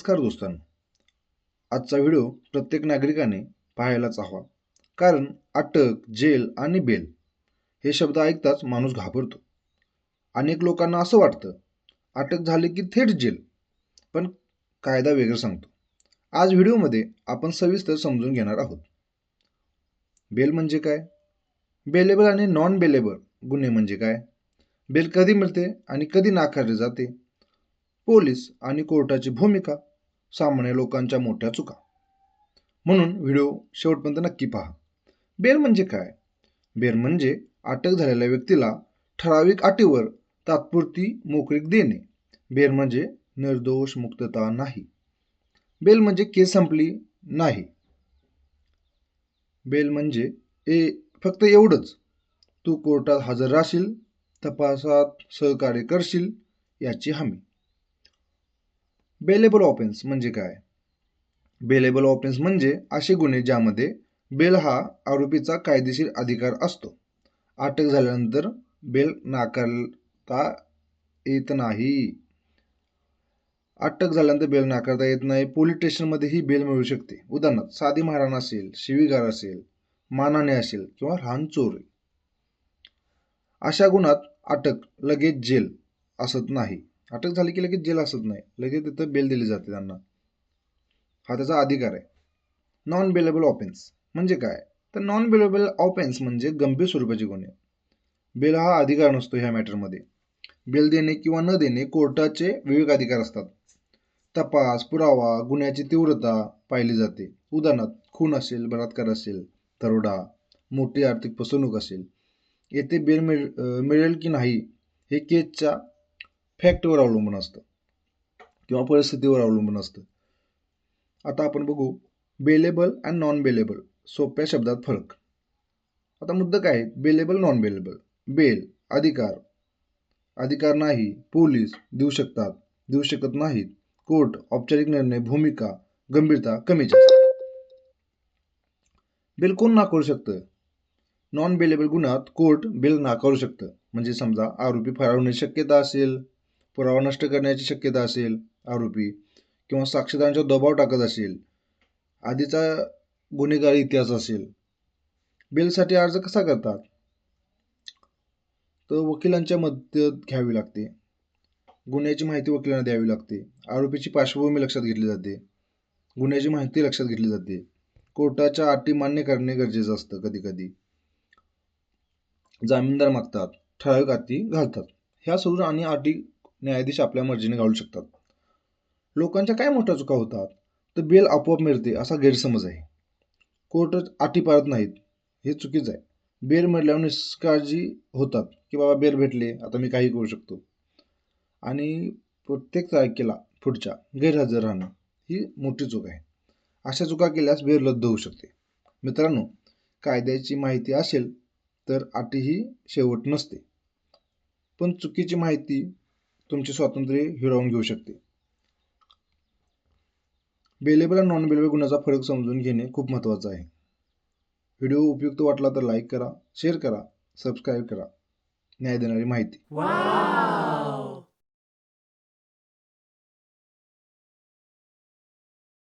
नमस्कार दोस्तांनो. आजचा व्हिडिओ प्रत्येक नागरिकाने पाहायलाच हवा. कारण अटक, जेल आणि बेल हे शब्द ऐकताच माणूस घाबरतो. अनेक लोकांना असं वाटतं अटक झाली की थेट जेल, पण कायदा वेगळं सांगतो. आज व्हिडिओमध्ये आपण सविस्तर समजून घेणार आहोत. बेल म्हणजे काय, बेलेबल आणि नॉन बेलेबल गुन्हे म्हणजे काय, बेल कधी मिळते आणि कधी नाकारले जाते, पोलीस आणि कोर्टाची भूमिका, सामान्य लोकांच्या मोठ्या चुका. म्हणून व्हिडिओ शेवटपर्यंत नक्की पहा. बेल म्हणजे काय? बेल म्हणजे अटक झालेल्या व्यक्तीला ठराविक अटीवर तात्पुरती मोकळीक देणे. बेल म्हणजे निर्दोष मुक्तता नाही. बेल म्हणजे केस संपली नाही. बेल म्हणजे फक्त एवढंच, तू कोर्टात हजर राहशील, तपासात सहकार्य करशील याची हमी. बेलेबल ऑफेन्स म्हणजे काय? बेलेबल ऑफेन्स म्हणजे असे गुन्हे ज्यामध्ये बेल हा आरोपीचा कायदेशीर अधिकार असतो. अटक झाल्यानंतर बेल नाकारता येत नाही. अटक झाल्यानंतर बेल नाकारता येत नाही. पोलीस स्टेशनमध्ये ही बेल मिळू शकते. उदाहरणार्थ, साधी मारहाण असेल, शिवीगाळ असेल, मानहानी असेल किंवा लहान चोरी. अशा गुन्ह्यात अटक लगेच जेल असत नाही. अटक झाली की लगेच जेल असत नाही, लगेच तिथं बेल दिली जाते त्यांना. हा त्याचा अधिकार आहे. नॉन बेलेबल ऑफेन्स म्हणजे काय? तर नॉन बेलेबल ऑफेन्स म्हणजे गंभीर स्वरूपाचे गुन्हे. बेल हा अधिकार नसतो ह्या मॅटरमध्ये. बेल देणे किंवा न देणे कोर्टाचे विवेक अधिकार असतात. तपास, पुरावा, गुन्ह्याची तीव्रता पाहिली जाते. उदाहरणार्थ, खून असेल, बलात्कार असेल, दरोडा, मोठी आर्थिक फसवणूक असेल, येथे बेल मिळेल की नाही हे केसच्या फॅक्टवर अवलंबून असतं किंवा परिस्थितीवर अवलंबून असतं. आता आपण बघू बेलेबल आणि नॉन बेलेबल, सोप्या शब्दात फरक. आता मुद्दा काय आहे? Bailable, non bailable. बेल अधिकार नाही, पोलीस देऊ शकतात, देऊ शकत नाहीत, कोर्ट औपचारिक निर्णय, भूमिका, गंभीरता कमी जास्त. बेल कोण नाकारू शकतं? नॉन बेलेबल गुन्ह्यात कोर्ट बेल नाकारू शकतं. म्हणजे समजा आरोपी फरार होण्याची शक्यता असेल, पुरावा नष्ट करण्याची शक्यता असेल आरोपी, किंवा साक्षीदारांचा दबाव टाकत असेल, आधीचा गुन्हेगारी इतिहास असेल. बेलसाठी अर्ज कसा करतात? तर वकिलांच्या मदत घ्यावी लागते. गुन्ह्याची माहिती वकिलांना द्यावी लागते. आरोपीची पार्श्वभूमी लक्षात घेतली जाते. गुन्ह्याची माहिती लक्षात घेतली जाते. कोर्टाच्या अटी मान्य करणे गरजेचं असतं. कधी कधी जामीनदार मागतात, ठराविक अटी घालतात. ह्या सर्व आणि अटी न्यायाधीश आपल्या मर्जीने घालू शकतात. लोकांच्या काय मोठ्या चुका होतात? तर बेल आपोआप मिळते असा गैरसमज आहे. कोर्ट अटी पाळत नाहीत, हे चुकीचं आहे. बेल मिळाल्यावर निष्काळजी होतात की बाबा बेल भेटले, आता मी काही करू शकतो. आणि प्रत्येक तारखेला पुढच्या गैरहजर राहणं ही मोठी चूक आहे. अशा चुका केल्यास बेल रद्द होऊ शकते. मित्रांनो, कायद्याची माहिती असेल तर अटीही शेवट नसते, पण चुकीची माहिती तुमचे स्वातंत्र्य हिरावून घेऊ शकते. बेलेबल आणि नॉन बेलेबल गुन्ह्याचा फरक समजून घेणे खूप महत्त्वाचं आहे. व्हिडिओ उपयुक्त वाटला तर लाईक करा, शेअर करा, सबस्क्राईब करा. न्याय देणारी माहिती.